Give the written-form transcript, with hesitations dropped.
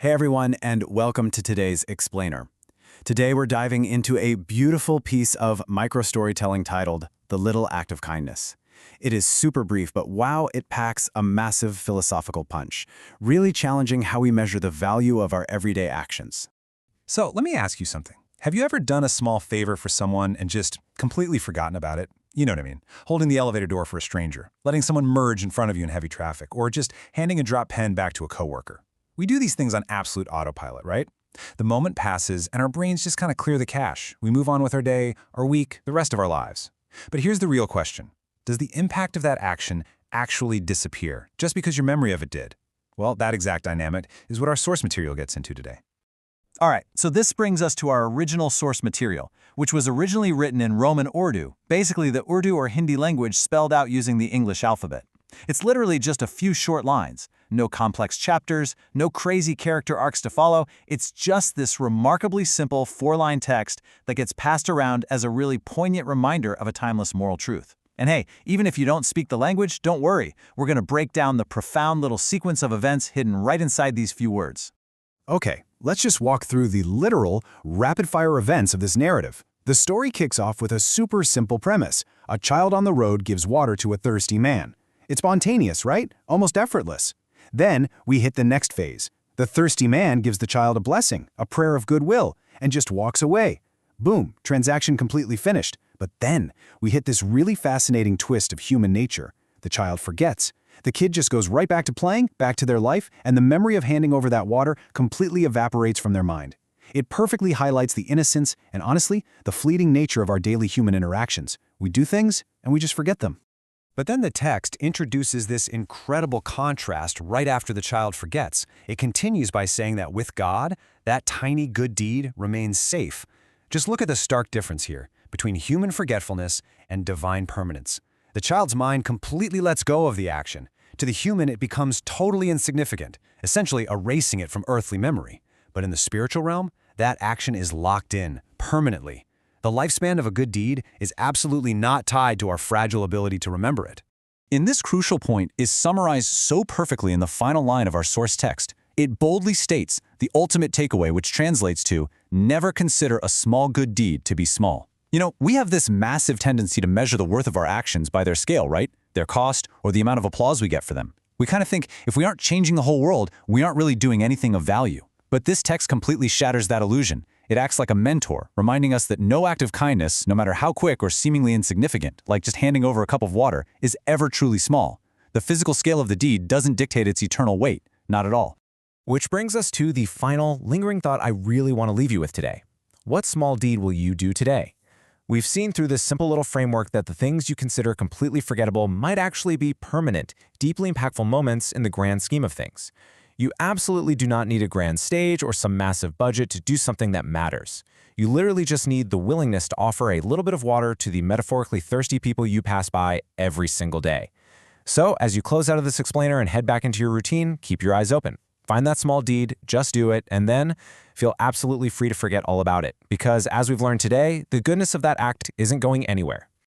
Hey everyone, and welcome to today's Explainer. Today we're diving into a beautiful piece of micro-storytelling titled The Little Act of Kindness. It is super brief, but wow, it packs a massive philosophical punch, really challenging how we measure the value of our everyday actions. So let me ask you something. Have you ever done a small favor for someone and just completely forgotten about it? You know what I mean. Holding the elevator door for a stranger, letting someone merge in front of you in heavy traffic, or just handing a drop pen back to a coworker. We do these things on absolute autopilot, right? The moment passes and our brains just kind of clear the cache. We move on with our day, our week, the rest of our lives. But here's the real question. Does the impact of that action actually disappear just because your memory of it did? Well, that exact dynamic is what our source material gets into today. All right, so this brings us to our original source material, which was originally written in Roman Urdu, basically the Urdu or Hindi language spelled out using the English alphabet. It's literally just a few short lines. No complex chapters, no crazy character arcs to follow. It's just this remarkably simple four-line text that gets passed around as a really poignant reminder of a timeless moral truth. And hey, even if you don't speak the language, don't worry. We're going to break down the profound little sequence of events hidden right inside these few words. Okay, let's just walk through the literal, rapid-fire events of this narrative. The story kicks off with a super simple premise. A child on the road gives water to a thirsty man. It's spontaneous, right? Almost effortless. Then we hit the next phase. The thirsty man gives the child a blessing, a prayer of goodwill, and just walks away. Boom, transaction completely finished. But then we hit this really fascinating twist of human nature. The child forgets. The kid just goes right back to playing, back to their life, and the memory of handing over that water completely evaporates from their mind. It perfectly highlights the innocence and, honestly, the fleeting nature of our daily human interactions. We do things, and we just forget them. But then the text introduces this incredible contrast right after the child forgets. It continues by saying that with God, that tiny good deed remains safe. Just look at the stark difference here between human forgetfulness and divine permanence. The child's mind completely lets go of the action. To the human, it becomes totally insignificant, essentially erasing it from earthly memory. But in the spiritual realm, that action is locked in, permanently. The lifespan of a good deed is absolutely not tied to our fragile ability to remember it. In this crucial point is summarized so perfectly in the final line of our source text. It boldly states the ultimate takeaway, which translates to, never consider a small good deed to be small. You know, we have this massive tendency to measure the worth of our actions by their scale, right? Their cost or the amount of applause we get for them. We kind of think if we aren't changing the whole world, we aren't really doing anything of value. But this text completely shatters that illusion. It acts like a mentor, reminding us that no act of kindness, no matter how quick or seemingly insignificant, like just handing over a cup of water, is ever truly small. The physical scale of the deed doesn't dictate its eternal weight, not at all. Which brings us to the final, lingering thought I really want to leave you with today. What small deed will you do today? We've seen through this simple little framework that the things you consider completely forgettable might actually be permanent, deeply impactful moments in the grand scheme of things. You absolutely do not need a grand stage or some massive budget to do something that matters. You literally just need the willingness to offer a little bit of water to the metaphorically thirsty people you pass by every single day. So, as you close out of this explainer and head back into your routine, keep your eyes open. Find that small deed, just do it, and then feel absolutely free to forget all about it. Because as we've learned today, the goodness of that act isn't going anywhere.